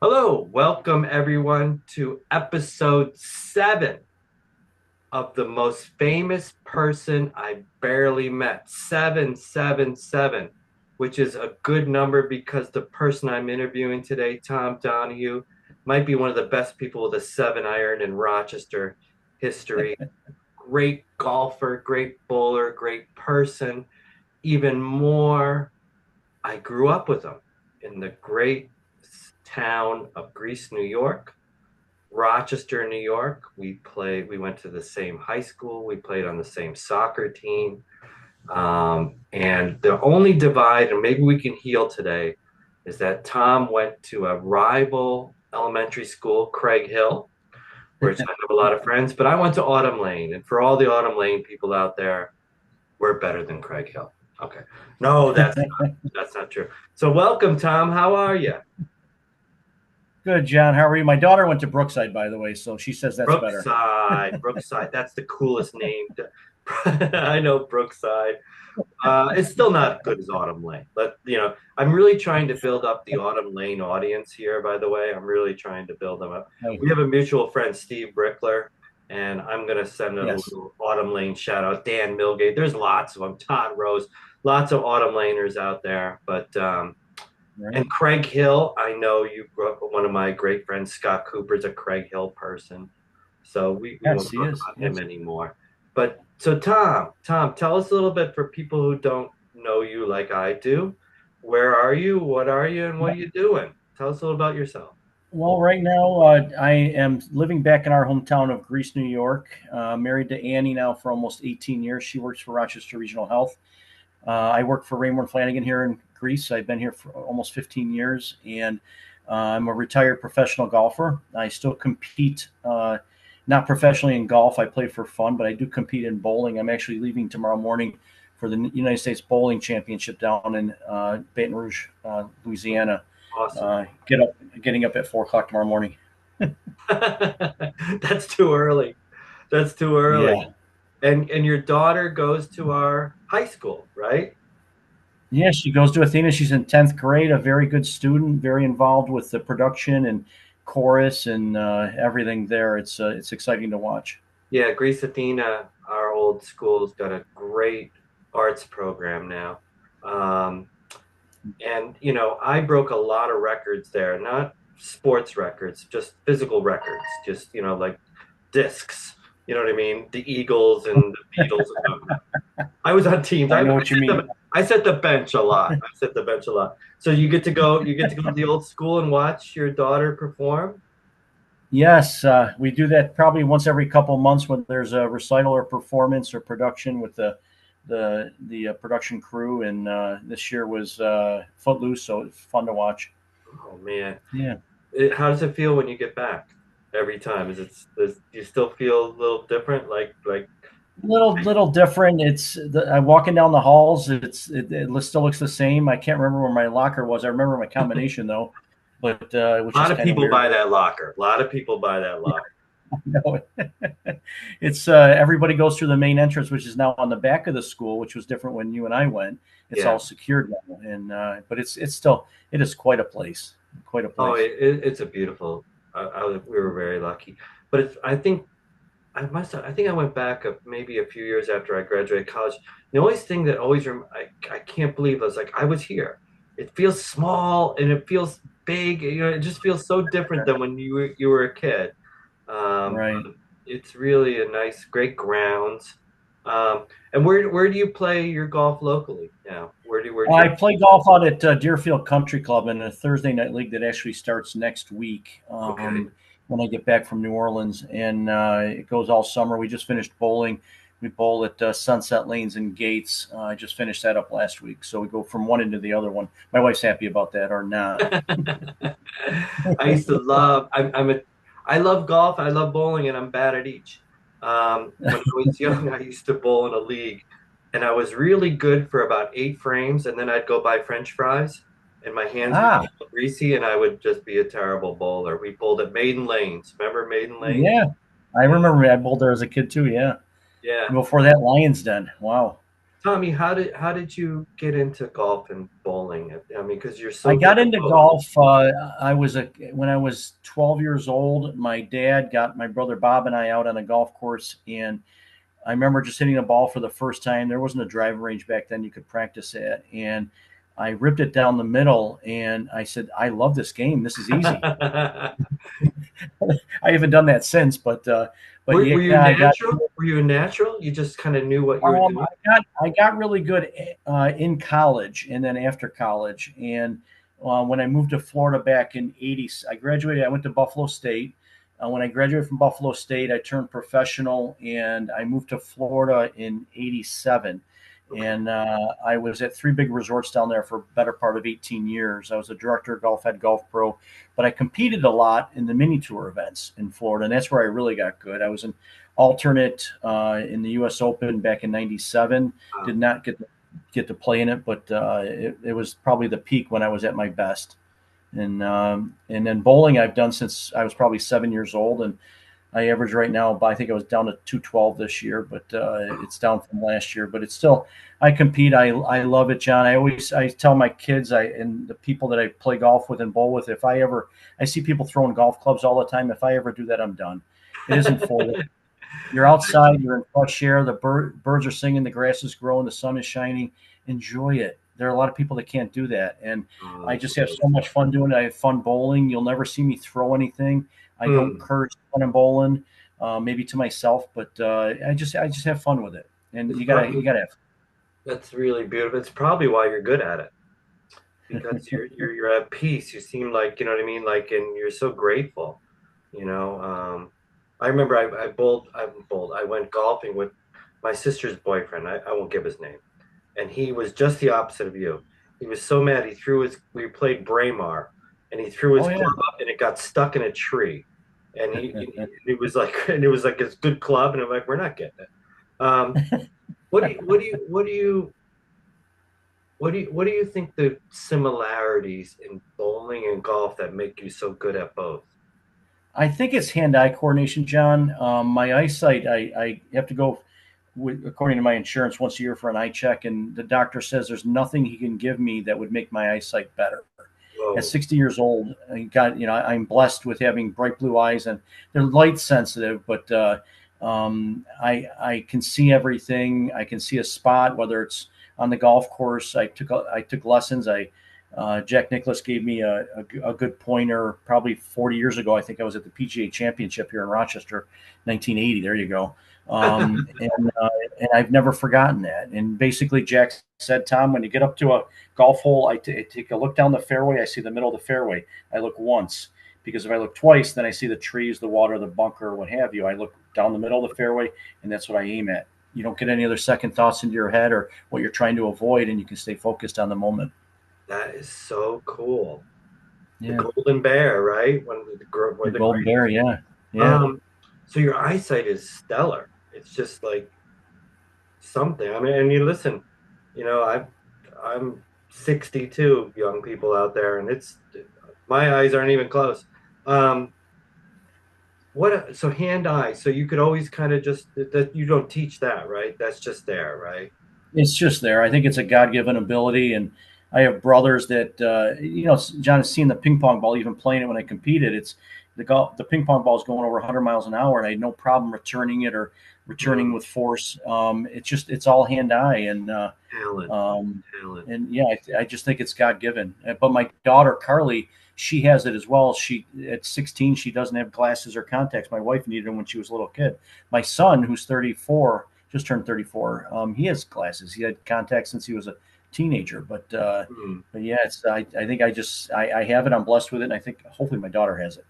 Hello, welcome everyone to episode 7 of the most famous person I barely met. 777, which is a good number because the person I'm interviewing today, Tom Donahue, might be one of the best people with a 7 iron in Rochester history. Great golfer, great bowler, great person. Even more, I grew up with him in the great town of Greece, New York. Rochester, New York. We went to the same high school. We played on the same soccer team. And the only divide, and maybe we can heal today, is that Tom went to a rival elementary school, Craig Hill, which I have a lot of friends, but I went to Autumn Lane. And for all the Autumn Lane people out there, we're better than Craig Hill. Okay. No, that's not true. So welcome, Tom. How are you? Good, John. How are you? My daughter went to Brookside, by the way, so she says that's better. Brookside. That's the coolest name. I know Brookside. It's still not good as Autumn Lane, but I'm really trying to build up the Autumn Lane audience here. By the way, I'm really trying to build them up. Hey, We have a mutual friend, Steve Brickler, and I'm gonna send a yes. little Autumn Lane shout out. Dan Milgate. There's lots of them. Todd Rose. Lots of Autumn Laners out there, but Right. and Craig Hill, I know you grew up with one of my great friends, Scott Cooper's a Craig Hill person. So we Yes, won't he talk is. about him Yes. anymore. But so Tom, tell us a little bit for people who don't know you like I do. Where are you? What are you? And what are you doing? Tell us a little about yourself. Well, right now, I am living back in our hometown of Greece, New York. Married to Annie now for almost 18 years. She works for Rochester Regional Health. I work for Raymore and Flanagan here in Greece. I've been here for almost 15 years, and I'm a retired professional golfer. I still compete, not professionally in golf. I play for fun, but I do compete in bowling. I'm actually leaving tomorrow morning for the United States Bowling Championship down in Baton Rouge, Louisiana. Awesome. Getting up at 4 o'clock tomorrow morning. That's too early. That's too early. Yeah. And your daughter goes to our high school, right? Yeah, she goes to Athena. She's in 10th grade, a very good student, very involved with the production and chorus and everything there. It's exciting to watch. Yeah, Greece Athena, our old school's got a great arts program now. Um, and I broke a lot of records there, not sports records, just physical records, just like discs. You know what I mean? The Eagles and the Beatles. I was on teams. I know what you mean. I set the bench a lot. I set the bench a lot. So you get to go to the old school and watch your daughter perform. Yes, we do that probably once every couple of months when there's a recital or performance or production with the production crew. And this year was Footloose, so it's fun to watch. Oh man. Yeah. How does it feel when you get back every time? Do you still feel a little different? Like Little different. I'm walking down the halls. It still looks the same. I can't remember where my locker was. I remember my combination though, but a which lot is of kind of people weird. buy that locker. A lot of people buy that locker. No, it's everybody goes through the main entrance, which is now on the back of the school, which was different when you and I went. It's all Yeah. secured now, and but it's still it is quite a place, quite a Oh, place. it's a beautiful. We were very lucky, but I think I think I went back maybe a few years after I graduated college. The only thing that I can't believe was like I was here. It feels small and it feels big. It just feels so different than when you were a kid. Right. But it's really a nice, great grounds. And where do you play your golf locally now? Where'd you I play golf out at Deerfield Country Club in a Thursday night league that actually starts next week Okay. when I get back from New Orleans, and it goes all summer. We just finished bowling. We bowl at Sunset Lanes and Gates. I just finished that up last week, so we go from one into the other one. My wife's happy about that, or not. I used to love. I love golf. I love bowling, and I'm bad at each. When I was young, I used to bowl in a league, and I was really good for about 8 frames, and then I'd go buy French fries, and my hands would Ah, get all greasy, and I would just be a terrible bowler. We bowled at Maiden Lanes. Remember Maiden Lanes? yeah, I Yeah, remember I bowled there as a kid too. Yeah, yeah. before that, Lions Den. Wow. Tommy, how did you get into golf and bowling? I mean, because you're I so good got at into both. golf. I was when I was 12 years old. My dad got my brother Bob and I out on a golf course, and I remember just hitting a ball for the first time. There wasn't a driving range back then you could practice at, and I ripped it down the middle. And I said, "I love this game. This is easy." I haven't done that since, but Were you yeah, I got natural? Were you a natural? You just kind of knew what you were doing? I got really good in college and then after college. And when I moved to Florida back in '80, I graduated. I went to Buffalo State. When I graduated from Buffalo State, I turned professional and I moved to Florida in '87. Okay. And I was at three big resorts down there for a better part of 18 years. I was a director of golf, head golf pro, but I competed a lot in the mini tour events in Florida, and that's where I really got good. I was an alternate in the U.S. Open back in '97. Did Wow. not get to play in it, but it was probably the peak when I was at my best. And then bowling I've done since I was probably 7 years old, and I average right now. I think I was down to 212 this year, but it's down from last year. But it's still, I compete. I love it, John. I tell my kids and the people that I play golf with and bowl with, if I see people throwing golf clubs all the time. If I ever do that, I'm done. It isn't for them. You're outside, you're in fresh air, the birds are singing, the grass is growing, the sun is shining. Enjoy it. There are a lot of people that can't do that. And Oh, I that's just have so amazing. much fun doing it. I have fun bowling. You'll never see me throw anything. I don't Hmm. curse when I'm bowling, maybe to myself, but I just have fun with it. And It's you gotta have. that's really beautiful. It's probably why you're good at it because you're at peace. You seem like, you know what I mean? Like, and you're so grateful, you know. I remember I went golfing with my sister's boyfriend. I won't give his name. And he was just the opposite of you. He was so mad. We played Braemar, and he threw his Oh yeah. club up, and it got stuck in a tree. And it was like, and it was like his good club, and I'm like, we're not getting it. Um, what do you think the similarities in bowling and golf that make you so good at both? I think it's hand-eye coordination, John. My eyesight, I have to go according to my insurance once a year for an eye check, and the doctor says there's nothing he can give me that would make my eyesight better. At Whoa. 60 years old, I'm blessed with having bright blue eyes, and they're light sensitive, but I can see everything. I can see a spot, whether it's on the golf course. I took lessons. Jack Nicklaus gave me a good pointer probably 40 years ago. I think I was at the PGA Championship here in Rochester, 1980. There you go. And I've never forgotten that. And basically, Jack said, Tom, when you get up to a golf hole, I take a look down the fairway. I see the middle of the fairway. I look once because if I look twice, then I see the trees, the water, the bunker, what have you. I look down the middle of the fairway, and that's what I aim at. You don't get any other second thoughts into your head or what you're trying to avoid, and you can stay focused on the moment. That is so cool. The Yeah, golden bear, right? When the the golden bear. greatest. Yeah, yeah. Um, so your eyesight is stellar. It's just like something. I mean, and you listen, I'm 62, young people out there, and it's my eyes aren't even close. Um, so hand eye, so you could always kind of just that you don't teach that, right? That's just there, right? It's just there. I think it's a God given ability, and I have brothers that John has seen the ping pong ball. Even playing it when I competed, it's the ping pong ball is going over 100 miles an hour, and I had no problem returning it or returning Mm, with force. It's all hand eye, talent, um, talent. and yeah, I just think it's God given. But my daughter Carly, she has it as well. She at 16, she doesn't have glasses or contacts. My wife needed them when she was a little kid. My son, who's 34, just turned 34. He has glasses. He had contacts since he was a teenager. Mm. But yeah, I think I have it. I'm blessed with it, and I think hopefully my daughter has it.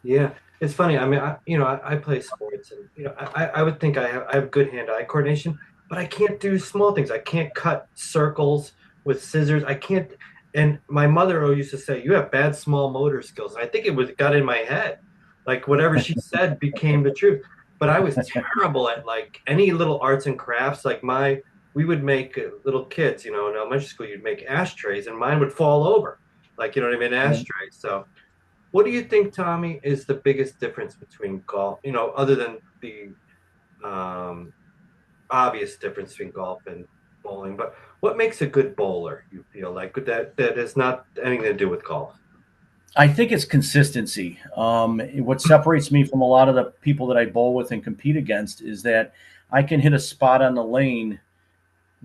Yeah, it's funny. I mean, I play sports, and I would think I have good hand-eye coordination, but I can't do small things. I can't cut circles with scissors. I can't. And my mother always used to say, "You have bad small motor skills." And I think it was got in my head, like whatever she said became the truth. But I was terrible at like any little arts and crafts. We would make little kids, in elementary school, you'd make ashtrays, and mine would fall over, like what I mean, ashtrays. So. What do you think, Tommy, is the biggest difference between golf, other than the um, obvious difference between golf and bowling. But what makes a good bowler, you feel like, that has not anything to do with golf? I think it's consistency. What separates me from a lot of the people that I bowl with and compete against is that I can hit a spot on the lane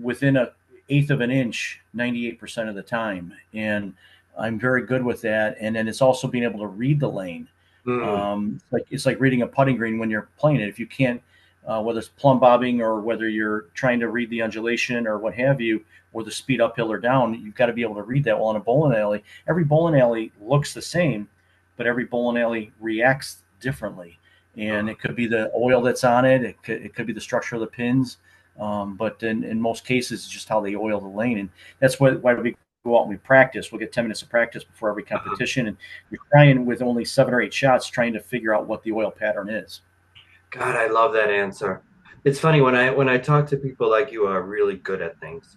within a eighth of an inch 98% of the time, and I'm very good with that. And then it's also being able to read the lane. Mm, It's like reading a putting green when you're playing it. If you can't, whether it's plumb bobbing or whether you're trying to read the undulation or what have you, or the speed uphill or down, you've got to be able to read that. Well, in a bowling alley, every bowling alley looks the same, but every bowling alley reacts differently. And oh, it could be the oil that's on it. It could be the structure of the pins. But in most cases, it's just how they oil the lane. And that's why we go out and we practice. We'll get 10 minutes of practice before every uh-huh. competition. And you're trying with only 7 or 8 shots, trying to figure out what the oil pattern is. God, I love that answer. It's funny when I talk to people like you are really good at things.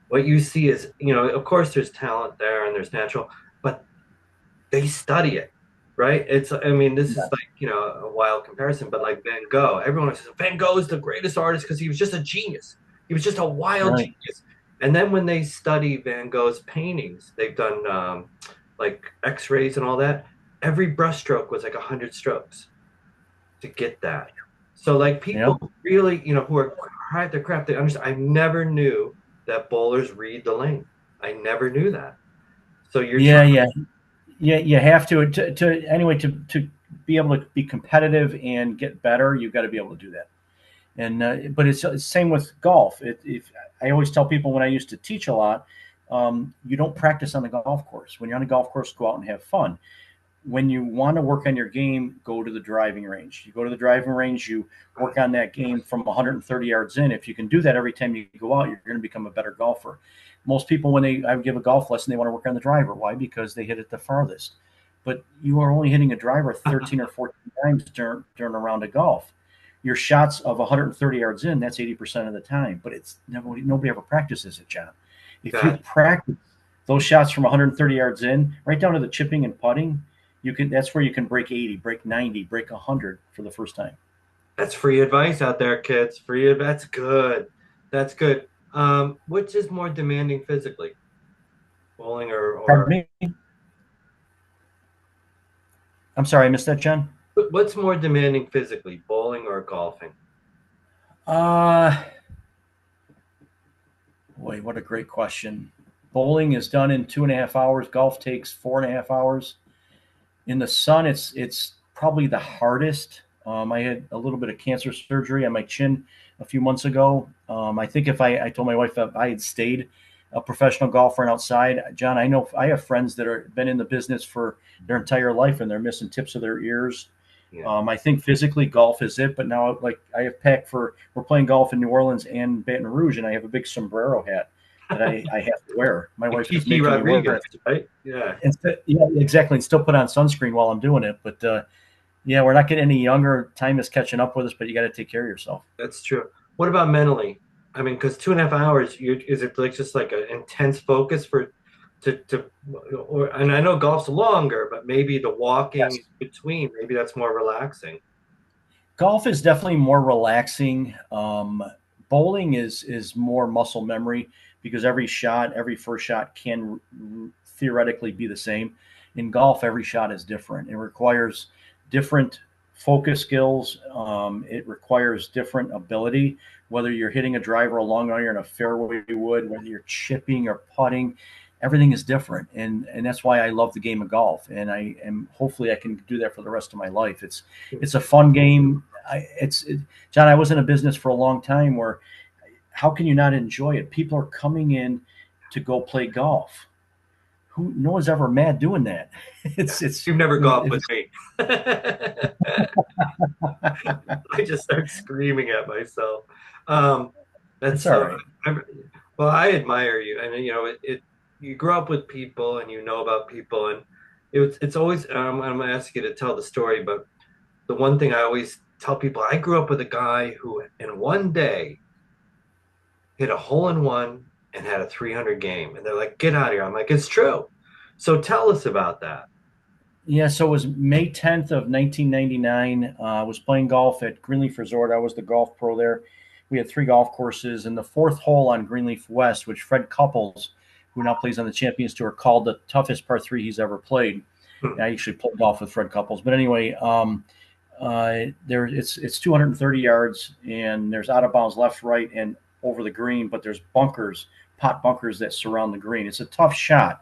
What you see is, of course, there's talent there and there's natural, but they study it, right? I mean, this is Yeah. like, a wild comparison, but like Van Gogh, everyone says Van Gogh is the greatest artist because he was just a genius. He was just a wild Right. genius. And then when they study Van Gogh's paintings, they've done like X-rays and all that. Every brushstroke was like 100 strokes to get that. So like Yeah. people really, who are high at their craft, they understand. I never knew that bowlers read the lane. I never knew that. So you're Yeah. trying. Yeah. Yeah. You have to anyway, to be able to be competitive and get better, you've got to be able to do that. And but it's same with golf. If I always tell people when I used to teach a lot, you don't practice on the golf course. When you're on a golf course, go out and have fun. When you want to work on your game, go to the driving range. You go to the driving range, you work on that game from 130 yards in. If you can do that every time you go out, you're going to become a better golfer. Most people, when I give a golf lesson, they want to work on the driver. Why? Because they hit it the farthest. But you are only hitting a driver 13 or 14 times during a round of golf. Your shots of 130 yards in, that's 80% of the time. But it's nobody ever practices it, John. If you God, practice those shots from 130 yards in, right down to the chipping and putting, you can. That's where you can break 80, break 90, break 100 for the first time. that's free advice out there, kids. That's good. That's good. Which is more demanding physically, bowling or Pardon me. I'm sorry, I missed that, John. what's more demanding physically, bowling or golfing? Uh, Boy, what a great question. Bowling is done in 2.5 hours. Golf takes 4.5 hours. In the sun, it's probably the hardest. I had a little bit of cancer surgery on my chin a few months ago. I think if I told my wife that I had stayed a professional golfer and outside, John, I know I have friends that are been in the business for their entire life and they're missing tips of their ears. Yeah. I think physically golf is it, but now like I have packed for we're playing golf in New Orleans and Baton Rouge, and I have a big sombrero hat that I have to wear. My Like wife's just Kiki making me wear Rodriguez, it. right? Yeah, Yeah, exactly, and still put on sunscreen while I'm doing it. But yeah, we're not getting any younger. Time is catching up with us, but you got to take care of yourself. that's true. What about mentally? I mean, because 2.5 hours, is it like just like an intense focus for to or and I know golf's longer, but maybe the walking Yes. in between, maybe that's more relaxing. Golf is definitely more relaxing. Bowling is more muscle memory because every shot, every first shot can theoretically be the same. In golf, every shot is different. It requires different focus skills. It requires different ability. Whether you're hitting a driver, a long iron, a fairway wood, whether you're chipping or putting, everything is different, and that's why I love the game of golf. And I am hopefully I can do that for the rest of my life. It's a fun game. John, I was in a business for a long time where how can you not enjoy it? People are coming in to go play golf. Who no one's ever mad doing that. Yeah. It's You've never golfed with it's me. I just start screaming at myself. Um, that's it's all so. right. I'm, well, I admire you, and you grow up with people, and you know about people, and it's always. I'm gonna ask you to tell the story, but the one thing I always tell people, I grew up with a guy who, in one day, hit a hole in one and had a 300 game, and they're like, "Get out of here!" I'm like, "It's true." So tell us about that. Yeah, so it was May 10th of 1999. I was playing golf at Greenleaf Resort. I was the golf pro there. we had 3 golf courses, and the fourth hole on Greenleaf West, which Fred Couples, who now plays on the Champions Tour, called the toughest par three he's ever played. Hmm. I actually played golf with Fred Couples, but anyway, there it's 230 yards, and there's out of bounds left, right, and over the green, but there's bunkers, pot bunkers that surround the green. It's a tough shot.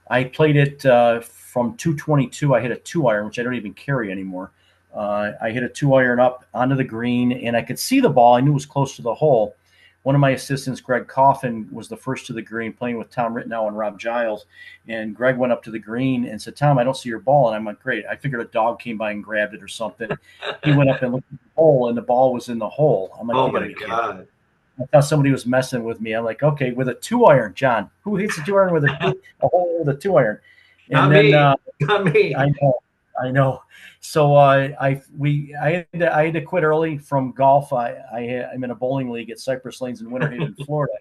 I played it from 222. I hit a 2 iron, which I don't even carry anymore. I hit a 2 iron up onto the green, and I could see the ball. I knew it was close to the hole. One of my assistants, Greg Coffin, was the first to the green, playing with Tom Rittenau and Rob Giles. And Greg went up to the green and said, "Tom, I don't see your ball." And I'm like, "Great." I figured a dog came by and grabbed it or something. He went up and looked at the hole, and the ball was in the hole. I'm like, Oh "You got to my be kidding." God. I thought somebody was messing with me. I'm like, "Okay, with a 2 iron, John. Who hits a 2 iron with a hole with a 2 iron?" And Not then me. Not me. I know, I know. So I had to quit early from golf. I'm in a bowling league at Cypress Lanes in Winter Haven, Florida,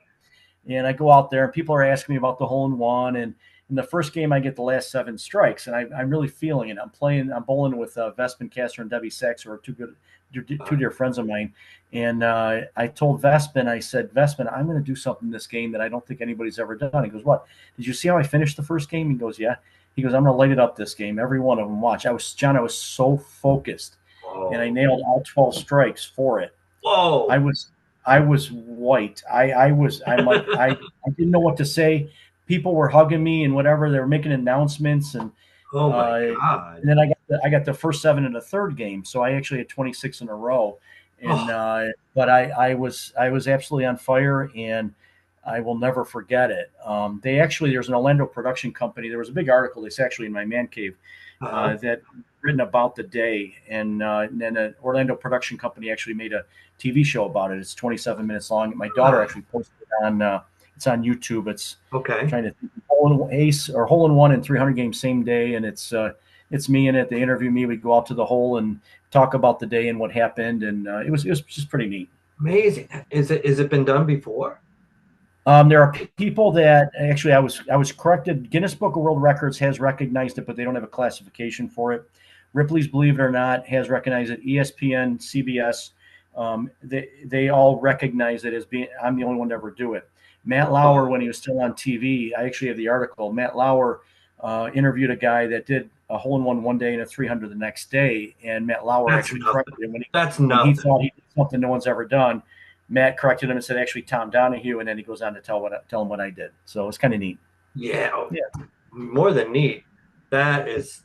and I go out there and people are asking me about the hole in one. And in the first game, I get the last 7 strikes, and I'm really feeling it. I'm bowling with Vespin Castor and Debbie Sachs, who are two dear friends of mine. And I told Vespin, I said, Vespin, I'm going to do something in this game that I don't think anybody's ever done. He goes, "What? Did you see how I finished the first game?" He goes, "Yeah." He goes, "I'm going to light it up this game. Every one of them. Watch." I was so focused, and I Whoa. nailed all 12 strikes for it. I Whoa. was I was white. I'm like I didn't know what to say. People were hugging me and whatever. They were making announcements, Oh my uh, God. and then I got the first 7 in the third game, so I actually had 26 in a row. And Oh, but I was absolutely on fire, and I will never forget it. They actually there's an Orlando production company. There was a big article that's actually in my man cave uh-huh. that written about the day, and then an Orlando production company actually made a TV show about it. It's 27 minutes long. My daughter Ah, actually posted it on. It's on YouTube. It's okay. trying to think, hole in ace or hole in one in 300 games same day, and it's me in it. They interview me. We go out to the hole and talk about the day and what happened, and it was just pretty neat. Amazing. Is it been done before? There are people that actually I was corrected. Guinness Book of World Records has recognized it, but they don't have a classification for it. Ripley's Believe It or Not has recognized it. ESPN, CBS, they all recognize it as being. I'm the only one to ever do it. Matt Lauer, when he Oh, was still on TV, I actually have the article. Matt Lauer interviewed a guy that did a hole in one day and a 300 the next day, and Matt Lauer that's actually nothing. corrected him That's when he nothing. thought he did something no one's ever done. Matt corrected him and said, "Actually, Tom Donahue," and then he goes on to tell him what I did. So it's kind of neat. Yeah, oh, Yeah, more than neat. That is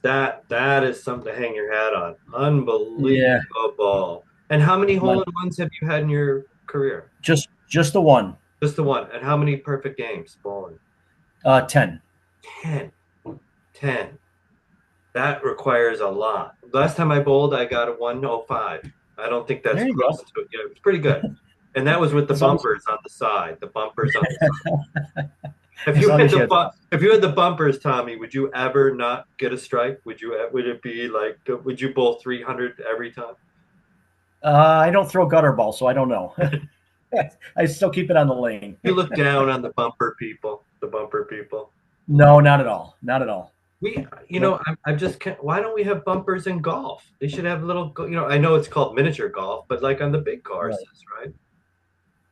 something to hang your hat on. yeah. Unbelievable. And how many My, hole-in-ones have you had in your career? just the one. Just the one. And how many perfect games bowling? 10. 10. 10. That requires a lot. Last time I bowled, I got a 105. I don't think that's There you close go. to it. Yeah, it's pretty good. And that was with the As long as bumpers on the side. The bumpers on the side. as long as you had. If you had the bumpers, Tommy, would you ever not get a strike? Would it be like would you bowl 300 every time? I don't throw gutter balls, so I don't know. I still keep it on the lane. You look down on the bumper people, the bumper people. No, not at all. Not at all. Nope. I'm just, why don't we have bumpers in golf? They should have little, I know it's called miniature golf, but like on the big Right. courses, right?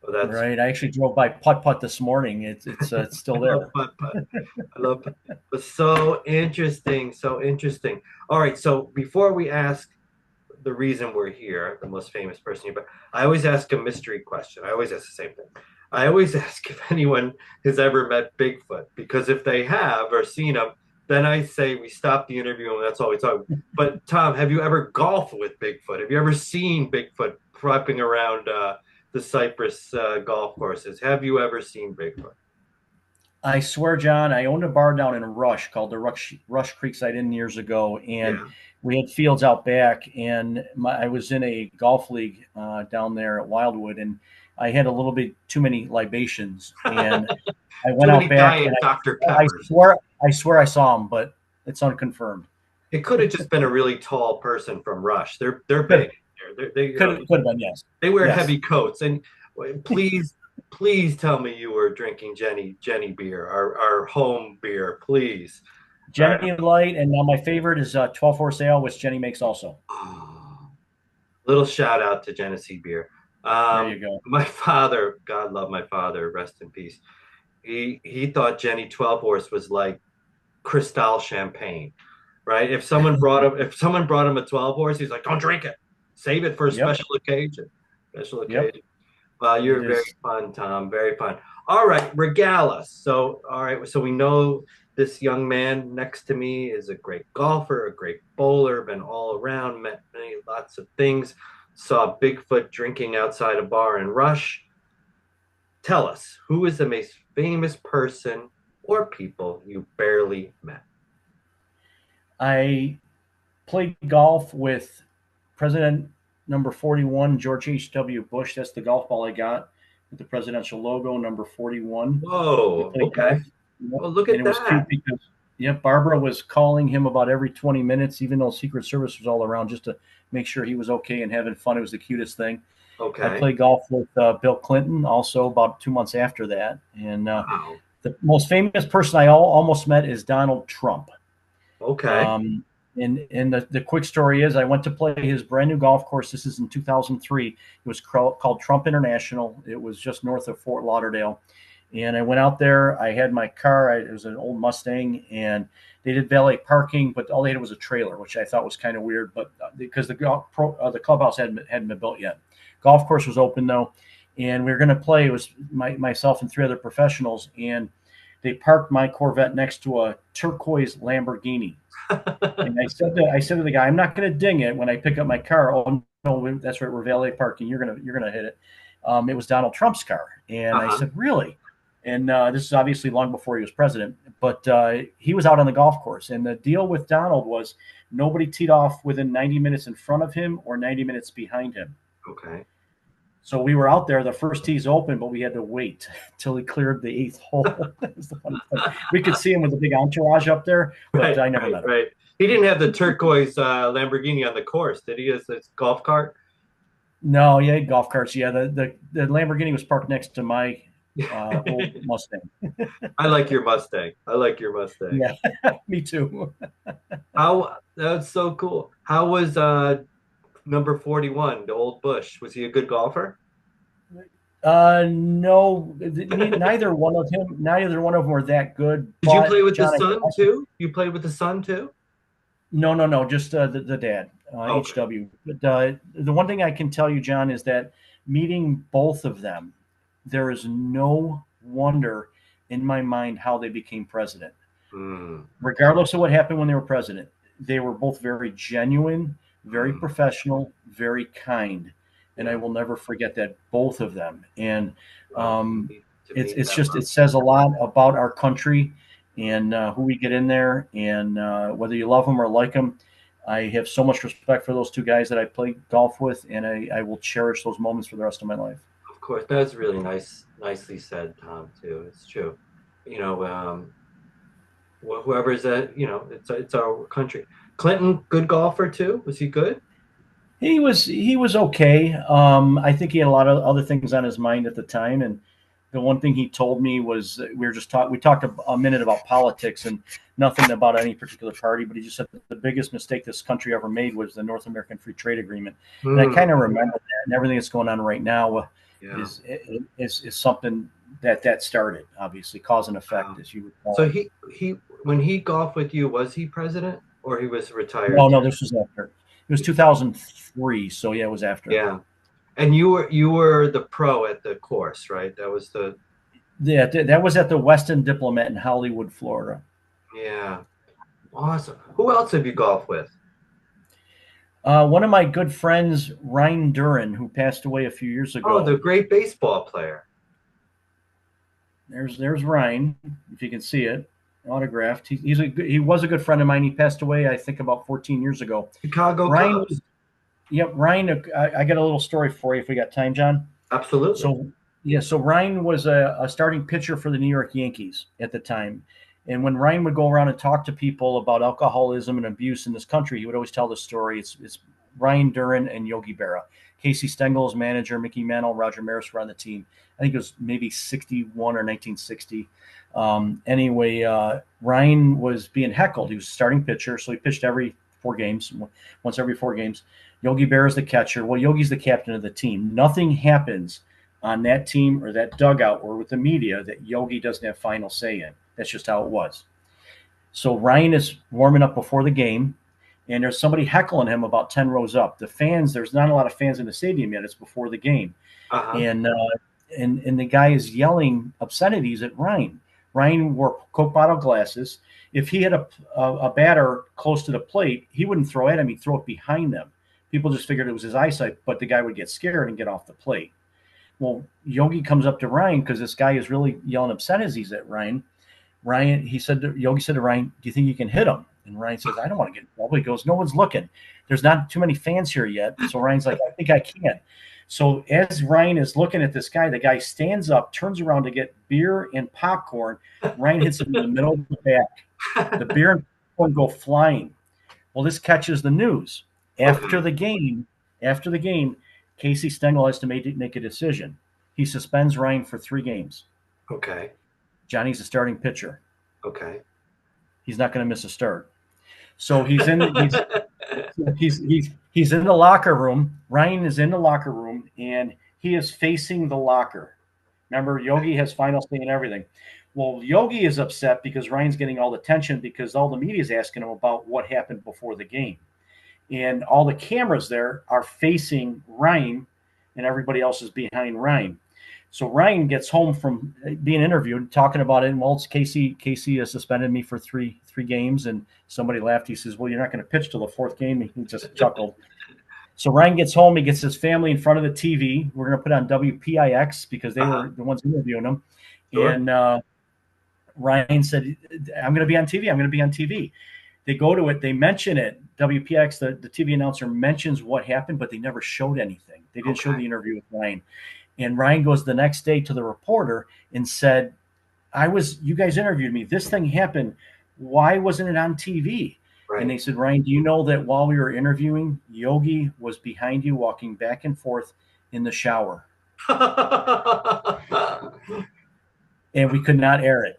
Oh, that's, Right. I actually drove by putt putt this morning. It's I still love there. putt putt. I love putt. But so interesting, so interesting. All right, so before we ask the reason we're here, the most famous person here, but I always ask a mystery question. I always ask the same thing. I always ask if anyone has ever met Bigfoot, because if they have or seen him, then I say we stop the interview and that's all we talk. But Tom, have you ever golfed with Bigfoot? Have you ever seen Bigfoot prepping around the Cypress golf courses? Have you ever seen Bigfoot? I swear, John, I owned a bar down in Rush called the Rush Creek Site Inn years ago, and Yeah. we had fields out back. And I was in a golf league down there at Wildwood, and I had a little bit too many libations, and I Too went out many back, Diet and Dr. I Peppers. swear I saw him, but it's unconfirmed. It could have just been a really tall person from Rush. They're Could big. They could have been, yes, they wear yes. heavy coats. And please tell me you were drinking Jenny beer, our home beer, please. All right. Jenny Light, and now my favorite is 12 Horse Ale, which Jenny makes also. Oh, little shout out to Genesee beer. There you go. My father, God love my father, rest in peace. He thought Jenny 12 horse was like Cristal champagne, right? If someone brought him a 12 horse, he's like, don't drink it. Save it for a Yep. special occasion. Special Yep. occasion. Well, It you're very is. fun, Tom. Very fun. All right, regale us. So, all right, so we know this young man next to me is a great golfer, a great bowler, been all around, met many lots of things, saw Bigfoot drinking outside a bar in Rush. Tell us, who is the most famous person or people you barely met? I played golf with President number 41, George H.W. Bush. That's the golf ball I got with the presidential logo, number 41. We Whoa, played okay. golf. Yep. Well, look And at it was that. cute because, yep, Barbara was calling him about every 20 minutes, even though Secret Service was all around, just to make sure he was okay and having fun. It was the cutest thing. I Okay. played golf with Bill Clinton also about 2 months after that. And Wow. the most famous person I almost met is Donald Trump. Okay. Um, and the quick story is I went to play his brand new golf course. This is in 2003. It was called Trump International. It was just north of Fort Lauderdale. And I went out there. I had my car. It was an old Mustang, and they did valet parking, but all they had was a trailer, which I thought was kind of weird. But because the clubhouse hadn't been built yet, golf course was open though, and we were going to play. It was myself and three other professionals, and they parked my Corvette next to a turquoise Lamborghini. And I said to the guy, I'm not going to ding it when I pick up my car. Oh no, that's right, we're valet parking. You're gonna hit it. It was Donald Trump's car, and I Uh-huh. said, really? And this is obviously long before he was president, but he was out on the golf course. And the deal with Donald was nobody teed off within 90 minutes in front of him or 90 minutes behind him. Okay. So we were out there. The first tee's open, but we had to wait till he cleared the eighth hole. That was the funny thing. We could see him with a big entourage up there, but Right, I never right, met him. right. He didn't have the turquoise Lamborghini on the course, did he? As his golf cart? No, yeah, golf carts. Yeah, the Lamborghini was parked next to my old Mustang. I like your Mustang. I like your Mustang. Yeah, me too. How that's so cool. How was number 41, the old Bush? Was he a good golfer? No, neither one of them were that good. Did you play But with the John, son too? You played with the son too? no, just the dad, Okay. HW. But the one thing I can tell you, John, is that meeting both of them, there is no wonder in my mind how they became president. Mm, Regardless of what happened when they were president, they were both very genuine, very mm, professional, very kind, and I yeah. will never forget that, both of them. And Well, um, to it's meet it's them, just, it says a lot about our country and who we get in there, and whether you love them or like them. I have so much respect for those two guys that I played golf with, and I will cherish those moments for the rest of my life. of course, that's really nicely said, Tom. Too. It's true. You know, whoever's at, it's our country. Clinton, good golfer too. Was he good? He was okay. I think he had a lot of other things on his mind at the time, and the one thing he told me was we talked a minute about politics and nothing about any particular party, but he just said that the biggest mistake this country ever made was the North American Free Trade Agreement, and I kind Hmm. of remember that. And everything that's going on right now Yeah. is something that started, obviously cause and effect, Wow. as you would So call it. he when he golfed with you, was he president or he was No, retired? no, this was after. It was 2003, so yeah, it was after. Yeah. And you were the pro at the course, right? That was the Yeah, that was at the Westin Diplomat in Hollywood, Florida. yeah. Awesome. Who else have you golfed with? One of my good friends, Ryan Duran, who passed away a few years Oh, the ago. great baseball player. There's Ryan, if you can see it, autographed. He was a good friend of mine. He passed away, I think, about 14 years ago. Chicago Ryan Cubs. was, yep, Ryan. I got a little story for you if we got time, John. Absolutely. So yeah, so Ryan was a starting pitcher for the New York Yankees at the time. And when Ryan would go around and talk to people about alcoholism and abuse in this country, he would always tell the story. It's Ryan Duran and Yogi Berra. Casey Stengel's manager, Mickey Mantle, Roger Maris were on the team. I think it was maybe 61 or 1960. Anyway, Ryan was being heckled. He was a starting pitcher, so he pitched every 4 games, once every 4 games. Yogi Berra is the catcher. Well, Yogi's the captain of the team. Nothing happens on that team or that dugout or with the media that Yogi doesn't have final say in. That's just how it was. So Ryan is warming up before the game, and there's somebody heckling him about 10 rows up. The fans, there's not a lot of fans in the stadium yet. It's before the game. Uh-huh. And the guy is yelling obscenities at Ryan. Ryan wore Coke bottle glasses. If he had a batter close to the plate, he wouldn't throw at him. He'd throw it behind them. People just figured it was his eyesight, but the guy would get scared and get off the plate. Well, Yogi comes up to Ryan because this guy is really yelling obscenities at Ryan. Yogi said to Ryan, "Do you think you can hit him?" And Ryan says, "I don't want to get in trouble." He goes, "No one's looking. There's not too many fans here yet." So Ryan's like, "I think I can." So as Ryan is looking at this guy, the guy stands up, turns around to get beer and popcorn. Ryan hits him in the middle of the back. The beer and popcorn go flying. Well, this catches the news. Okay. After the game, Casey Stengel has to make a decision. He suspends Ryan for 3 games. Okay. Johnny's the starting pitcher. Okay. He's not going to miss a start. So he's in the locker room. Ryan is in the locker room, and he is facing the locker. Remember, Yogi has final say in everything. Well, Yogi is upset because Ryan's getting all the attention because all the media is asking him about what happened before the game. And all the cameras there are facing Ryan, and everybody else is behind Ryan. So Ryan gets home from being interviewed, talking about it. And well, it's Casey has suspended me for three games, and somebody laughed. He says, "Well, you're not going to pitch till the 4th game." He just chuckled. So Ryan gets home. He gets his family in front of the TV. We're going to put on WPIX because they were the ones interviewing him. Sure. And Ryan said, "I'm going to be on TV. I'm going to be on TV." They go to it. They mention it. WPX, the TV announcer mentions what happened, but they never showed anything. They didn't show the interview with Ryan. And Ryan goes the next day to the reporter and said, you guys interviewed me. This thing happened. Why wasn't it on TV? Right. And they said, "Ryan, do you know that while we were interviewing, Yogi was behind you walking back and forth in the shower?" And we could not air it.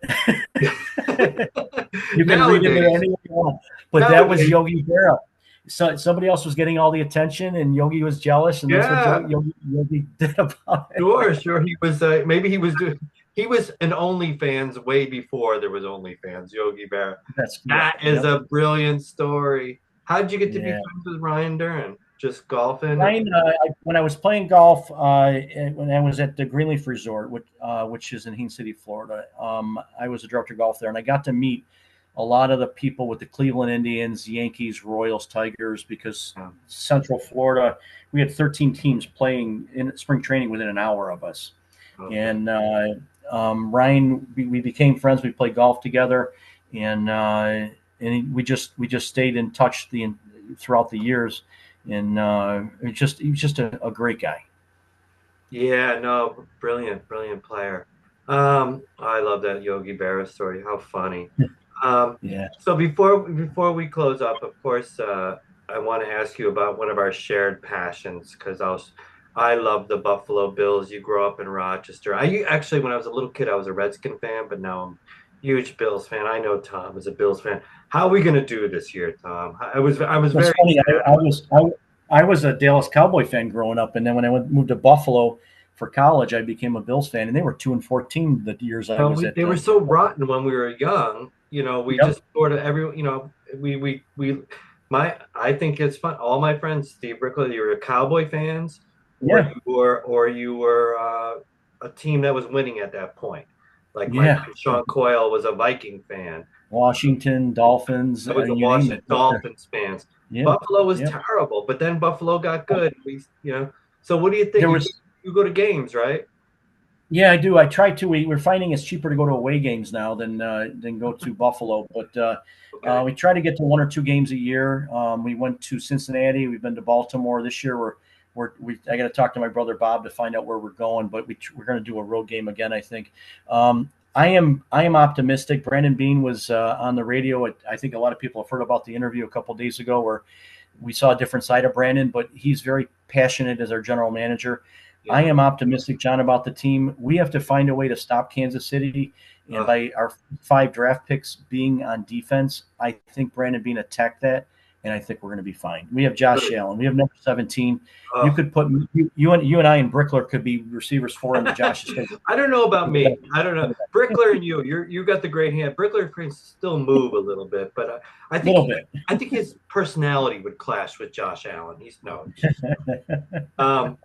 You can read it any way you want. But that was Yogi Berra. So somebody else was getting all the attention, and Yogi was jealous, and that's what Yogi did about it. Sure. He was maybe he was an OnlyFans way before there was OnlyFans. Yogi Berra. That is a brilliant story. How did you get to be friends with Ryan Duran? Just golfing? Ryan, when I was playing golf, when I was at the Greenleaf Resort, which is in Haines City, Florida, I was a director of golf there, and I got to meet a lot of the people with the Cleveland Indians, Yankees, Royals, Tigers, because Central Florida, we had 13 teams playing in spring training within an hour of us. Okay. And Ryan, we became friends. We played golf together, and we just stayed in touch throughout the years. And he was just a great guy. Yeah, no, brilliant player. I love that Yogi Berra story. How funny. So before we close up, of course, I want to ask you about one of our shared passions because I love the Buffalo Bills. You grew up in Rochester. Actually, when I was a little kid, I was a Redskin fan, but now I'm a huge Bills fan. I know Tom is a Bills fan. How are we going to do this year, Tom? I was very funny. I was a Dallas Cowboy fan growing up, and then when I moved to Buffalo for college, I became a Bills fan, and they were 2-14 the years I was at. They were so rotten when we were young. We just sort of I think it's fun. All my friends, Steve Brickle, you were Cowboy fans, or you were a team that was winning at that point. Like Sean Coyle was a Viking fan. Washington Dolphins. I was a Washington Dolphins fans. Buffalo was terrible, but then Buffalo got good. So what do you think? You go to games, right? Yeah, I do. I try to. We're finding it's cheaper to go to away games now than go to Buffalo. But we try to get to 1 or 2 games a year. We went to Cincinnati. We've been to Baltimore this year. I got to talk to my brother Bob to find out where we're going. But we're going to do a road game again, I think. I am optimistic. Brandon Beane was on the radio. I think a lot of people have heard about the interview a couple of days ago where we saw a different side of Brandon, but he's very passionate as our general manager. I am optimistic, John, about the team. We have to find a way to stop Kansas City. And by our 5 draft picks being on defense, I think Brandon Beane attacked that. and I think we're going to be fine. We have Josh Good. Allen. We have number 17. You Oh. could put you and I and Brickler could be receivers for him. Josh's favorite. I don't know about me. I don't know. Brickler and you got the great hand. Brickler can still move a little bit, but I A think little bit. I think his personality would clash with Josh Allen. He's no. Um,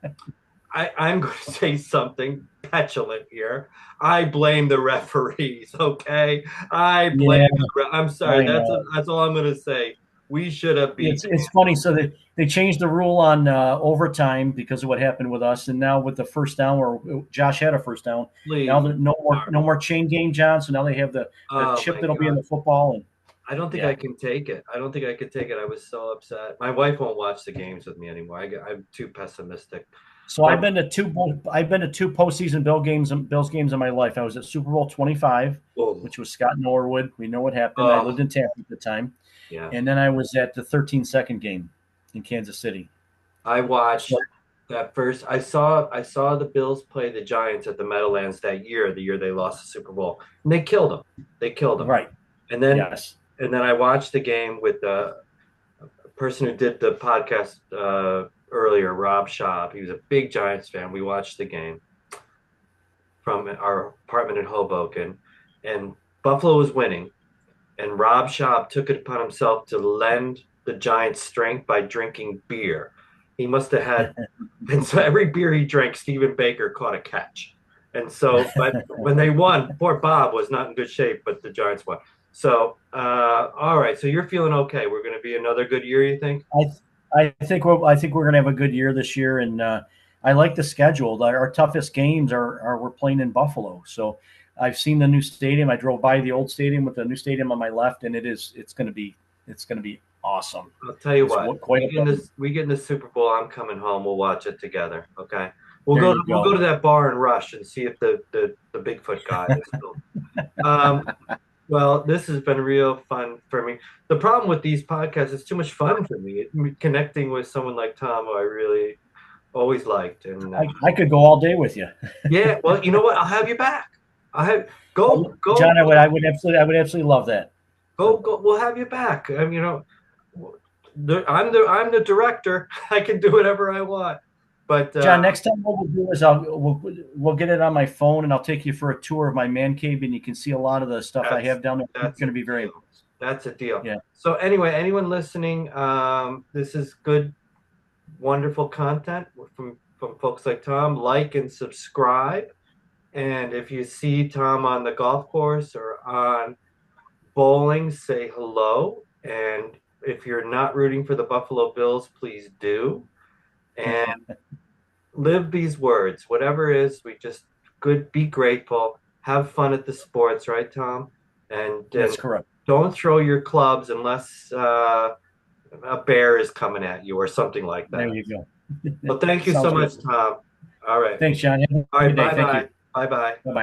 I'm going to say something petulant here. I blame the referees. Okay, I blame. Yeah, I'm sorry. I know. That's all I'm going to say. We should have beat It's funny. So they changed the rule on overtime because of what happened with us, and now with the first down where Josh had a first down. Now Please. there no more chain game, John. So now they have the Oh chip my that'll be in God. the football, and I don't think I yeah. can take it. I don't think I could take it. I was so upset. My wife won't watch the games with me anymore. I'm too pessimistic. So But I've been to two postseason Bills games in my life. I was at Super Bowl 25, oh, which was Scott Norwood. We know what happened. I oh, lived in Tampa at the time, yeah. and then I was at the 13-second game in Kansas City. I So watched that first. I saw the Bills play the Giants at the Meadowlands that year, the year they lost the Super Bowl, and they killed them. They killed them. right, And then yes. and then I watched the game with the person who did the podcast earlier, Rob Schaub. He was a big Giants fan. We watched the game from our apartment in Hoboken, and Buffalo was winning. And Rob Schaub took it upon himself to lend the Giants strength by drinking beer. He must have had, and so every beer he drank, Stephen Baker caught a catch. And so, but when they won, poor Bob was not in good shape, but the Giants won. So, all right. So you're feeling okay. We're going to be another good year, you think? I think we're going to have a good year this year, and I like the schedule. Our toughest games are we're playing in Buffalo, so I've seen the new stadium. I drove by the old stadium with the new stadium on my left, and it's going to be awesome. I'll tell you It's what. quite a building. We get in the Super Bowl. I'm coming home. We'll watch it together. Okay. There you We'll go go. to that bar and rush and see if the Bigfoot guy is still. Um, Well, this has been real fun for me. The problem with these podcasts is too much fun for me. Connecting with someone like Tom, who I really always liked, and I could go all day with you, yeah. Well, you know what? I'll have you back. I have John. I would absolutely love that. So, go. We'll have you back. I'm the director. I can do whatever I want. But John, next time what we'll do is we'll get it on my phone, and I'll take you for a tour of my man cave, and you can see a lot of the stuff I that's have down there. It's that's going a to be very deal. impressed. That's a deal. Yeah. So anyway, anyone listening, this is good, wonderful content from folks like Tom. Like and subscribe. And if you see Tom on the golf course or on bowling, say hello. And if you're not rooting for the Buffalo Bills, please do. And live these words. Whatever it is, we just good, be grateful, have fun at the sports, right, Tom? And That's correct. don't throw your clubs unless a bear is coming at you or something like There that. you go. Well, thank you so Sounds much, good. Tom. All right. Thanks, John. Have a All right. good day. Bye Thank bye. you. Bye bye. Bye bye.